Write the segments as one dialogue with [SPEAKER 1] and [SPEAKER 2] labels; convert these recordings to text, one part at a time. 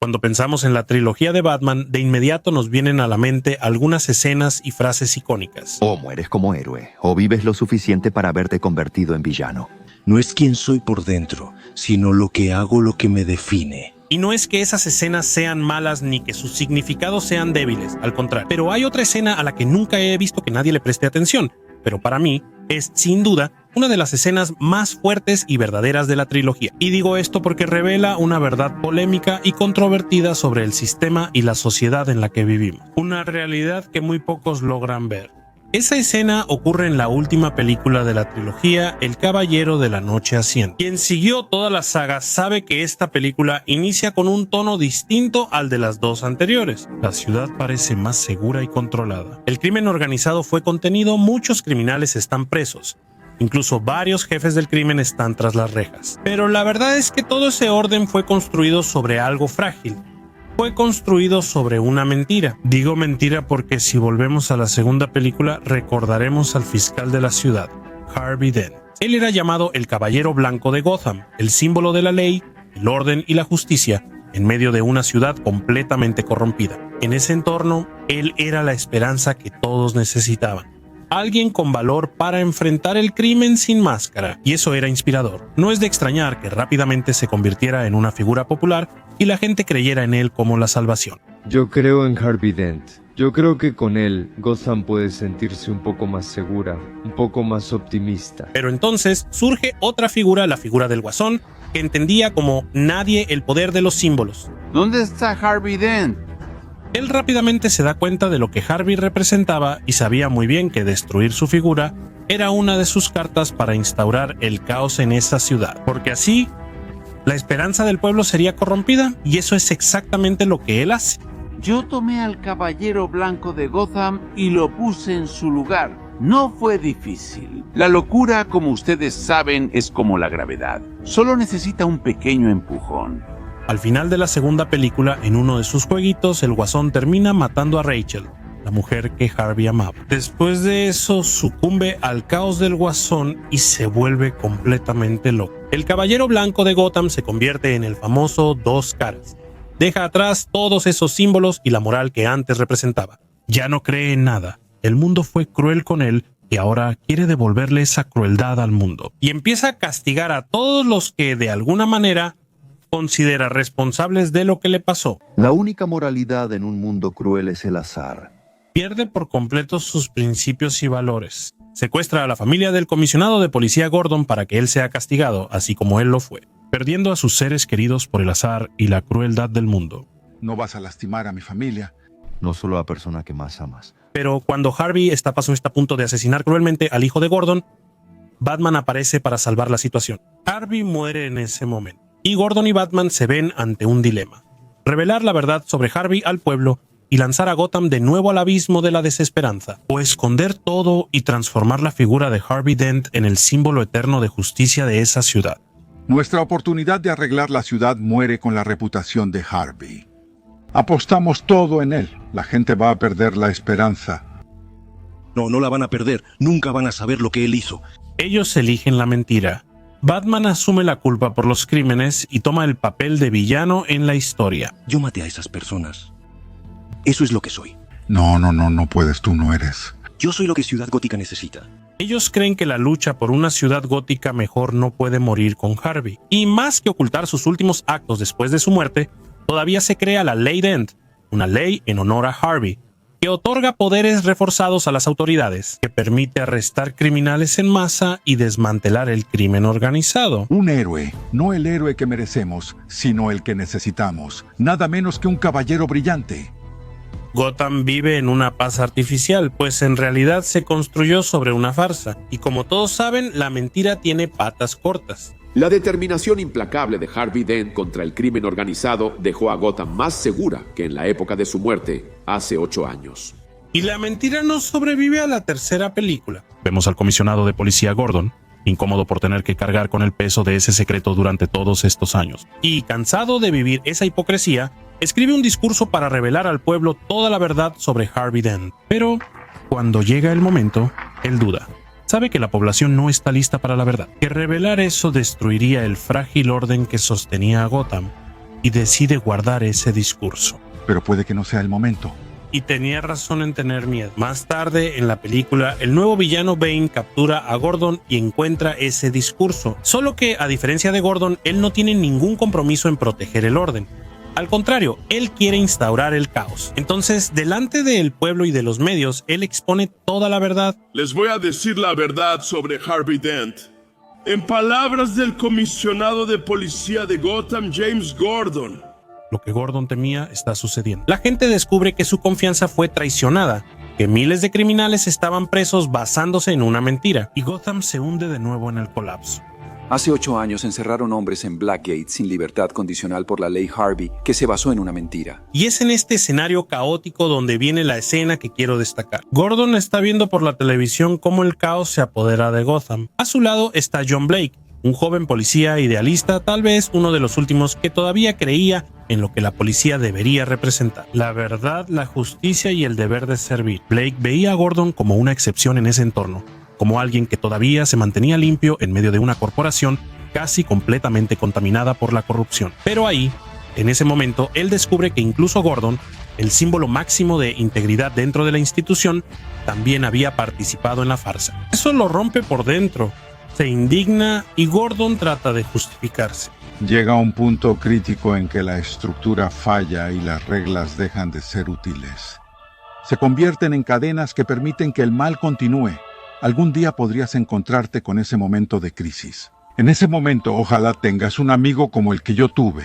[SPEAKER 1] Cuando pensamos en la trilogía de Batman, de inmediato nos vienen a la mente algunas escenas y frases icónicas.
[SPEAKER 2] O mueres como héroe, o vives lo suficiente para haberte convertido en villano.
[SPEAKER 3] No es quien soy por dentro, sino lo que hago lo que me define.
[SPEAKER 1] Y no es que esas escenas sean malas ni que sus significados sean débiles, al contrario. Pero hay otra escena a la que nunca he visto que nadie le preste atención, pero para mí es, sin duda, una de las escenas más fuertes y verdaderas de la trilogía. Y digo esto porque revela una verdad polémica y controvertida sobre el sistema y la sociedad en la que vivimos. Una realidad que muy pocos logran ver. Esa escena ocurre en la última película de la trilogía, El Caballero de la Noche Asciende. Quien siguió toda la saga sabe que esta película inicia con un tono distinto al de las dos anteriores. La ciudad parece más segura y controlada. El crimen organizado fue contenido, muchos criminales están presos. Incluso varios jefes del crimen están tras las rejas. Pero la verdad es que todo ese orden fue construido sobre algo frágil. Fue construido sobre una mentira. Digo mentira porque si volvemos a la segunda película recordaremos al fiscal de la ciudad, Harvey Dent. Él era llamado el Caballero Blanco de Gotham, el símbolo de la ley, el orden y la justicia, en medio de una ciudad completamente corrompida. En ese entorno, él era la esperanza que todos necesitaban. Alguien con valor para enfrentar el crimen sin máscara, y eso era inspirador. No es de extrañar que rápidamente se convirtiera en una figura popular y la gente creyera en él como la salvación.
[SPEAKER 4] Yo creo en Harvey Dent. Yo creo que con él, Gotham puede sentirse un poco más segura, un poco más optimista.
[SPEAKER 1] Pero entonces surge otra figura, la figura del Guasón, que entendía como nadie el poder de los símbolos.
[SPEAKER 5] ¿Dónde está Harvey Dent?
[SPEAKER 1] Él rápidamente se da cuenta de lo que Harvey representaba y sabía muy bien que destruir su figura era una de sus cartas para instaurar el caos en esa ciudad, porque así la esperanza del pueblo sería corrompida, y eso es exactamente lo que él hace.
[SPEAKER 5] Yo tomé al Caballero Blanco de Gotham y lo puse en su lugar. No fue difícil. La locura, como ustedes saben, es como la gravedad. Solo necesita un pequeño empujón.
[SPEAKER 1] Al final de la segunda película, en uno de sus jueguitos, el Guasón termina matando a Rachel, la mujer que Harvey amaba. Después de eso, sucumbe al caos del Guasón y se vuelve completamente loco. El Caballero Blanco de Gotham se convierte en el famoso Dos Caras. Deja atrás todos esos símbolos y la moral que antes representaba. Ya no cree en nada. El mundo fue cruel con él y ahora quiere devolverle esa crueldad al mundo. Y empieza a castigar a todos los que, de alguna manera, considera responsables de lo que le pasó.
[SPEAKER 2] La única moralidad en un mundo cruel es el azar.
[SPEAKER 1] Pierde por completo sus principios y valores. Secuestra a la familia del comisionado de policía Gordon para que él sea castigado, así como él lo fue, perdiendo a sus seres queridos por el azar y la crueldad del mundo.
[SPEAKER 6] No vas a lastimar a mi familia.
[SPEAKER 2] No solo a la persona que más amas.
[SPEAKER 1] Pero cuando Harvey está a punto de asesinar cruelmente al hijo de Gordon, Batman aparece para salvar la situación. Harvey muere en ese momento, y Gordon y Batman se ven ante un dilema: revelar la verdad sobre Harvey al pueblo y lanzar a Gotham de nuevo al abismo de la desesperanza, o esconder todo y transformar la figura de Harvey Dent en el símbolo eterno de justicia de esa ciudad.
[SPEAKER 6] Nuestra oportunidad de arreglar la ciudad muere con la reputación de Harvey. Apostamos todo en él. La gente va a perder la esperanza.
[SPEAKER 3] No la van a perder. Nunca van a saber lo que él hizo.
[SPEAKER 1] Ellos eligen la mentira. Batman asume la culpa por los crímenes y toma el papel de villano en la historia.
[SPEAKER 3] Yo maté a esas personas. Eso es lo que soy.
[SPEAKER 6] No puedes, tú no eres.
[SPEAKER 3] Yo soy lo que Ciudad Gótica necesita.
[SPEAKER 1] Ellos creen que la lucha por una ciudad gótica mejor no puede morir con Harvey. Y más que ocultar sus últimos actos después de su muerte, todavía se crea la Ley Dent, una ley en honor a Harvey, que otorga poderes reforzados a las autoridades, que permite arrestar criminales en masa y desmantelar el crimen organizado.
[SPEAKER 6] Un héroe, no el héroe que merecemos, sino el que necesitamos. Nada menos que un caballero brillante.
[SPEAKER 1] Gotham vive en una paz artificial, pues en realidad se construyó sobre una farsa, y como todos saben, la mentira tiene patas cortas.
[SPEAKER 7] La determinación implacable de Harvey Dent contra el crimen organizado dejó a Gotham más segura que en la época de su muerte, hace 8 años.
[SPEAKER 1] Y la mentira no sobrevive a la tercera película. Vemos al comisionado de policía Gordon, incómodo por tener que cargar con el peso de ese secreto durante todos estos años. Y cansado de vivir esa hipocresía, escribe un discurso para revelar al pueblo toda la verdad sobre Harvey Dent. Pero cuando llega el momento, él duda. Sabe que la población no está lista para la verdad, que revelar eso destruiría el frágil orden que sostenía a Gotham, y decide guardar ese discurso.
[SPEAKER 6] Pero puede que no sea el momento.
[SPEAKER 1] Y tenía razón en tener miedo. Más tarde en la película, el nuevo villano Bane captura a Gordon y encuentra ese discurso. Solo que, a diferencia de Gordon, él no tiene ningún compromiso en proteger el orden. Al contrario, él quiere instaurar el caos. Entonces, delante del pueblo y de los medios, él expone toda la verdad.
[SPEAKER 8] Les voy a decir la verdad sobre Harvey Dent. En palabras del comisionado de policía de Gotham, James Gordon,
[SPEAKER 1] Lo que Gordon temía está sucediendo. La gente descubre que su confianza fue traicionada, que miles de criminales estaban presos basándose en una mentira, y Gotham se hunde de nuevo en el colapso.
[SPEAKER 9] Hace 8 años encerraron hombres en Blackgate sin libertad condicional por la ley Harvey, que se basó en una mentira.
[SPEAKER 1] Y es en este escenario caótico donde viene la escena que quiero destacar. Gordon está viendo por la televisión cómo el caos se apodera de Gotham. A su lado está John Blake, un joven policía idealista, tal vez uno de los últimos que todavía creía en lo que la policía debería representar: la verdad, la justicia y el deber de servir. Blake veía a Gordon como una excepción en ese entorno, como alguien que todavía se mantenía limpio en medio de una corporación casi completamente contaminada por la corrupción. Pero ahí, en ese momento, él descubre que incluso Gordon, el símbolo máximo de integridad dentro de la institución, también había participado en la farsa. Eso lo rompe por dentro. Se indigna y Gordon trata de justificarse.
[SPEAKER 6] Llega un punto crítico en que la estructura falla y las reglas dejan de ser útiles. Se convierten en cadenas que permiten que el mal continúe. Algún día podrías encontrarte con ese momento de crisis. En ese momento, ojalá tengas un amigo como el que yo tuve,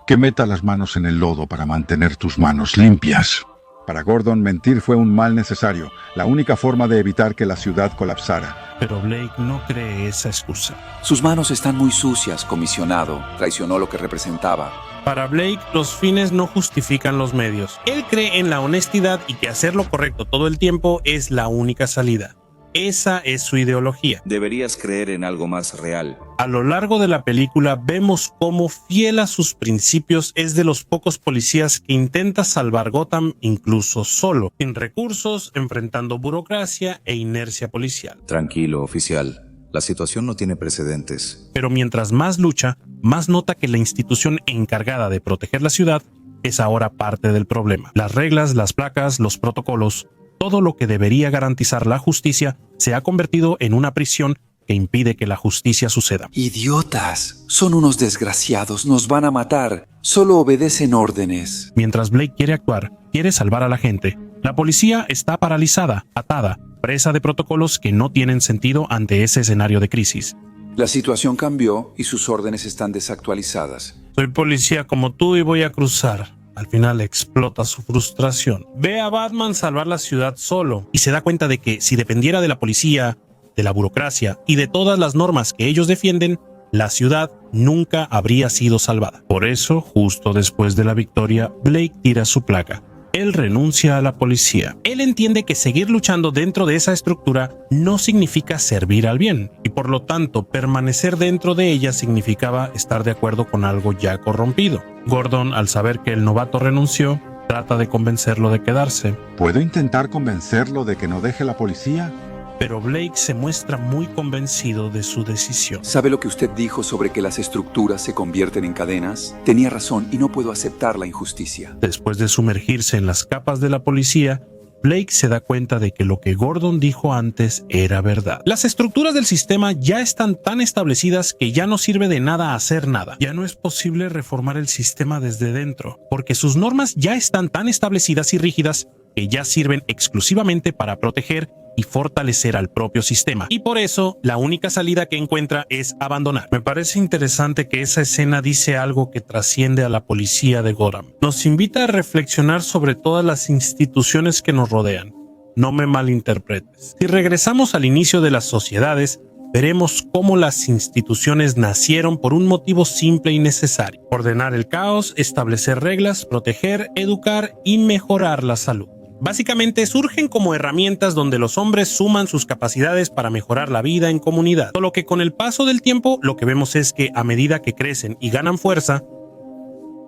[SPEAKER 6] que meta las manos en el lodo para mantener tus manos limpias. Para Gordon, mentir fue un mal necesario, la única forma de evitar que la ciudad colapsara.
[SPEAKER 1] Pero Blake no cree esa excusa.
[SPEAKER 9] Sus manos están muy sucias, comisionado. Traicionó lo que representaba.
[SPEAKER 1] Para Blake, los fines no justifican los medios. Él cree en la honestidad y que hacer lo correcto todo el tiempo es la única salida. Esa es su ideología.
[SPEAKER 10] Deberías creer en algo más real.
[SPEAKER 1] A lo largo de la película vemos cómo, fiel a sus principios, es de los pocos policías que intenta salvar Gotham incluso solo, sin recursos, enfrentando burocracia e inercia policial.
[SPEAKER 10] Tranquilo, oficial. La situación no tiene precedentes.
[SPEAKER 1] Pero mientras más lucha, más nota que la institución encargada de proteger la ciudad es ahora parte del problema. Las reglas, las placas, los protocolos, todo lo que debería garantizar la justicia se ha convertido en una prisión que impide que la justicia suceda.
[SPEAKER 9] ¡Idiotas! Son unos desgraciados, nos van a matar. Solo obedecen órdenes.
[SPEAKER 1] Mientras Blake quiere actuar, quiere salvar a la gente, la policía está paralizada, atada, presa de protocolos que no tienen sentido ante ese escenario de crisis.
[SPEAKER 9] La situación cambió y sus órdenes están desactualizadas.
[SPEAKER 1] Soy policía como tú y voy a cruzar. Al final explota su frustración. Ve a Batman salvar la ciudad solo y se da cuenta de que si dependiera de la policía, de la burocracia y de todas las normas que ellos defienden, la ciudad nunca habría sido salvada. Por eso, justo después de la victoria, Blake tira su placa. Él renuncia a la policía. Él entiende que seguir luchando dentro de esa estructura no significa servir al bien, y por lo tanto permanecer dentro de ella significaba estar de acuerdo con algo ya corrompido. Gordon, al saber que el novato renunció, trata de convencerlo de quedarse.
[SPEAKER 6] ¿Puedo intentar convencerlo de que no deje la policía?
[SPEAKER 1] Pero Blake se muestra muy convencido de su decisión.
[SPEAKER 9] ¿Sabe lo que usted dijo sobre que las estructuras se convierten en cadenas? Tenía razón y no puedo aceptar la injusticia.
[SPEAKER 1] Después de sumergirse en las capas de la policía, Blake se da cuenta de que lo que Gordon dijo antes era verdad. Las estructuras del sistema ya están tan establecidas que ya no sirve de nada hacer nada. Ya no es posible reformar el sistema desde dentro, porque sus normas ya están tan establecidas y rígidas que ya sirven exclusivamente para proteger y fortalecer al propio sistema. Y por eso, la única salida que encuentra es abandonar. Me parece interesante que esa escena dice algo que trasciende a la policía de Gotham. Nos invita a reflexionar sobre todas las instituciones que nos rodean. No me malinterpretes. Si regresamos al inicio de las sociedades, veremos cómo las instituciones nacieron por un motivo simple y necesario: ordenar el caos, establecer reglas, proteger, educar y mejorar la salud. Básicamente surgen como herramientas donde los hombres suman sus capacidades para mejorar la vida en comunidad. Solo que con el paso del tiempo lo que vemos es que a medida que crecen y ganan fuerza,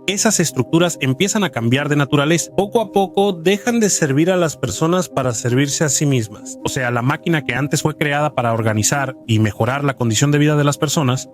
[SPEAKER 1] esas estructuras empiezan a cambiar de naturaleza. Poco a poco dejan de servir a las personas para servirse a sí mismas. O sea, la máquina que antes fue creada para organizar y mejorar la condición de vida de las personas,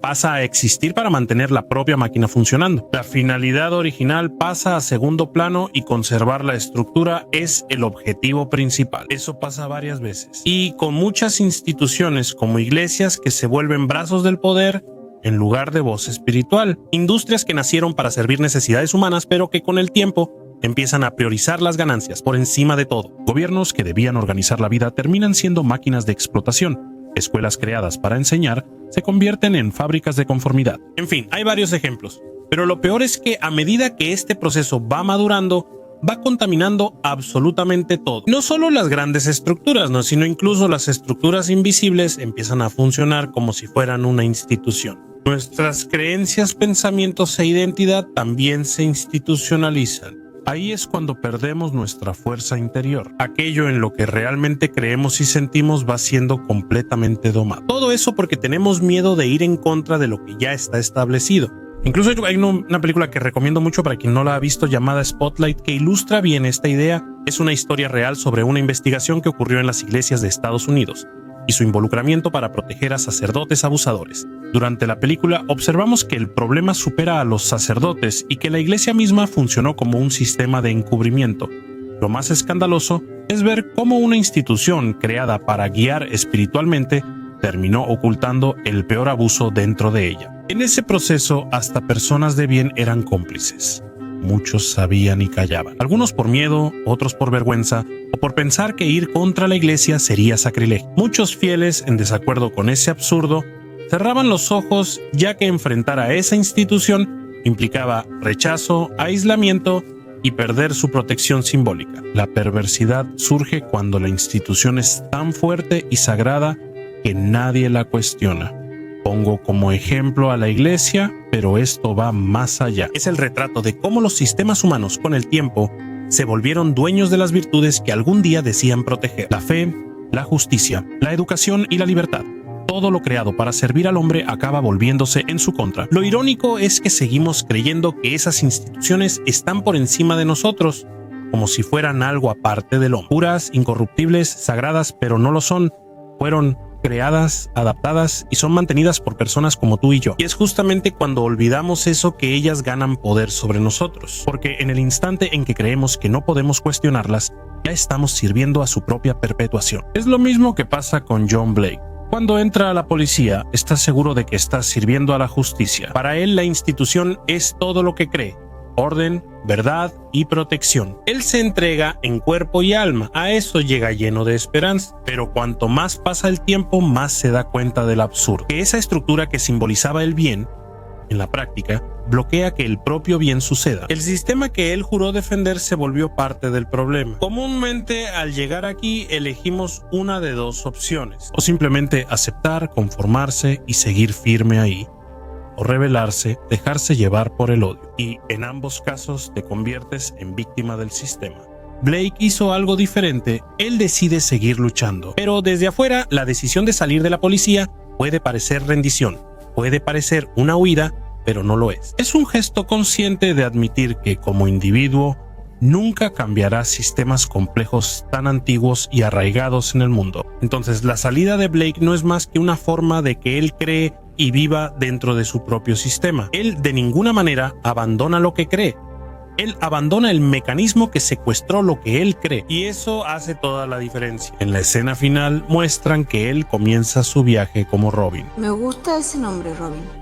[SPEAKER 1] pasa a existir para mantener la propia máquina funcionando. La finalidad original pasa a segundo plano y conservar la estructura es el objetivo principal. Eso pasa varias veces. Y con muchas instituciones como iglesias que se vuelven brazos del poder en lugar de voz espiritual. Industrias que nacieron para servir necesidades humanas, pero que con el tiempo empiezan a priorizar las ganancias por encima de todo. Gobiernos que debían organizar la vida terminan siendo máquinas de explotación. Escuelas creadas para enseñar se convierten en fábricas de conformidad. En fin, hay varios ejemplos. Pero lo peor es que a medida que este proceso va madurando, va contaminando absolutamente todo. No solo las grandes estructuras, ¿no? Sino incluso las estructuras invisibles empiezan a funcionar como si fueran una institución. Nuestras creencias, pensamientos e identidad también se institucionalizan. Ahí es cuando perdemos nuestra fuerza interior. Aquello en lo que realmente creemos y sentimos va siendo completamente domado. Todo eso porque tenemos miedo de ir en contra de lo que ya está establecido. Incluso hay una película que recomiendo mucho para quien no la ha visto llamada Spotlight, que ilustra bien esta idea. Es una historia real sobre una investigación que ocurrió en las iglesias de Estados Unidos y su involucramiento para proteger a sacerdotes abusadores. Durante la película observamos que el problema supera a los sacerdotes y que la iglesia misma funcionó como un sistema de encubrimiento. Lo más escandaloso es ver cómo una institución creada para guiar espiritualmente terminó ocultando el peor abuso dentro de ella. En ese proceso, hasta personas de bien eran cómplices. Muchos sabían y callaban. Algunos por miedo, otros por vergüenza o por pensar que ir contra la iglesia sería sacrilegio. Muchos fieles, en desacuerdo con ese absurdo, cerraban los ojos, ya que enfrentar a esa institución implicaba rechazo, aislamiento y perder su protección simbólica. La perversidad surge cuando la institución es tan fuerte y sagrada que nadie la cuestiona. Pongo como ejemplo a la iglesia, pero esto va más allá. Es el retrato de cómo los sistemas humanos con el tiempo se volvieron dueños de las virtudes que algún día decían proteger: la fe, la justicia, la educación y la libertad. Todo lo creado para servir al hombre acaba volviéndose en su contra. Lo irónico es que seguimos creyendo que esas instituciones están por encima de nosotros, como si fueran algo aparte del hombre. Puras, incorruptibles, sagradas, pero no lo son. Fueron creadas, adaptadas y son mantenidas por personas como tú y yo. Y es justamente cuando olvidamos eso que ellas ganan poder sobre nosotros. Porque en el instante en que creemos que no podemos cuestionarlas, ya estamos sirviendo a su propia perpetuación. Es lo mismo que pasa con John Blake. Cuando entra a la policía, está seguro de que está sirviendo a la justicia. Para él, la institución es todo lo que cree: orden, verdad y protección. Él se entrega en cuerpo y alma. A eso llega lleno de esperanza. Pero cuanto más pasa el tiempo, más se da cuenta del absurdo. Que esa estructura que simbolizaba el bien, en la práctica, bloquea que el propio bien suceda. El sistema que él juró defender se volvió parte del problema. Comúnmente, al llegar aquí, elegimos una de dos opciones: o simplemente aceptar, conformarse y seguir firme ahí, o rebelarse, dejarse llevar por el odio. Y en ambos casos te conviertes en víctima del sistema. Blake hizo algo diferente. Él decide seguir luchando. Pero desde afuera, la decisión de salir de la policía puede parecer rendición, puede parecer una huida, pero no lo es. Es un gesto consciente de admitir que como individuo nunca cambiará sistemas complejos tan antiguos y arraigados en el mundo. Entonces, la salida de Blake no es más que una forma de que él cree y viva dentro de su propio sistema. Él de ninguna manera abandona lo que cree. Él abandona el mecanismo que secuestró lo que él cree. Y eso hace toda la diferencia. En la escena final muestran que él comienza su viaje como Robin.
[SPEAKER 11] Me gusta ese nombre, Robin.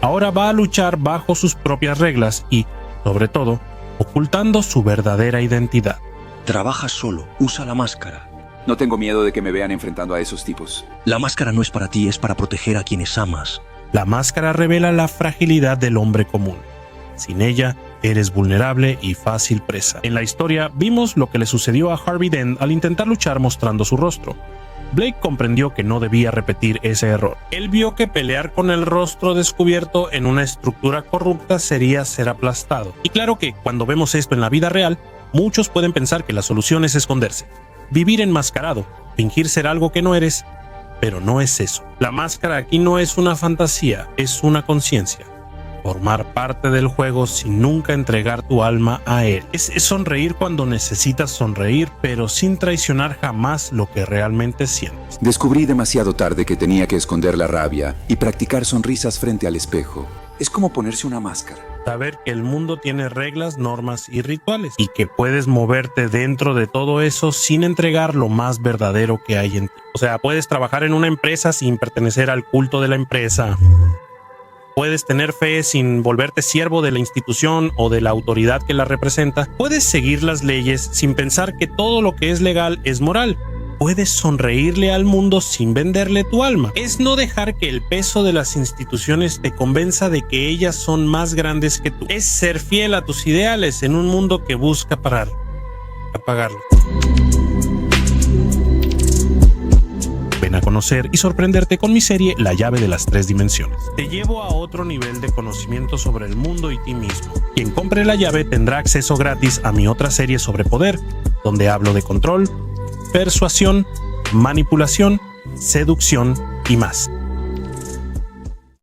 [SPEAKER 1] Ahora va a luchar bajo sus propias reglas y, sobre todo, ocultando su verdadera identidad.
[SPEAKER 3] Trabaja solo, usa la máscara.
[SPEAKER 9] No tengo miedo de que me vean enfrentando a esos tipos.
[SPEAKER 3] La máscara no es para ti, es para proteger a quienes amas.
[SPEAKER 1] La máscara revela la fragilidad del hombre común. Sin ella, eres vulnerable y fácil presa. En la historia vimos lo que le sucedió a Harvey Dent al intentar luchar mostrando su rostro. Blake comprendió que no debía repetir ese error. Él vio que pelear con el rostro descubierto en una estructura corrupta sería ser aplastado. Y claro que, cuando vemos esto en la vida real, muchos pueden pensar que la solución es esconderse, vivir enmascarado, fingir ser algo que no eres, pero no es eso. La máscara aquí no es una fantasía, es una conciencia. formar parte del juego sin nunca entregar tu alma a él. Es sonreír cuando necesitas sonreír, pero sin traicionar jamás lo que realmente sientes.
[SPEAKER 9] Descubrí demasiado tarde que tenía que esconder la rabia y practicar sonrisas frente al espejo. Es como ponerse una máscara.
[SPEAKER 1] Saber que el mundo tiene reglas, normas y rituales y que puedes moverte dentro de todo eso sin entregar lo más verdadero que hay en ti. O sea, puedes trabajar en una empresa sin pertenecer al culto de la empresa. Puedes tener fe sin volverte siervo de la institución o de la autoridad que la representa. Puedes seguir las leyes sin pensar que todo lo que es legal es moral. Puedes sonreírle al mundo sin venderle tu alma. Es no dejar que el peso de las instituciones te convenza de que ellas son más grandes que tú. Es ser fiel a tus ideales en un mundo que busca apagarlo. Ven a conocer y sorprenderte con mi serie La llave de las 3 dimensiones. Te llevo a otro nivel de conocimiento sobre el mundo y ti mismo. Quien compre la llave tendrá acceso gratis a mi otra serie sobre poder, donde hablo de control, persuasión, manipulación, seducción y más.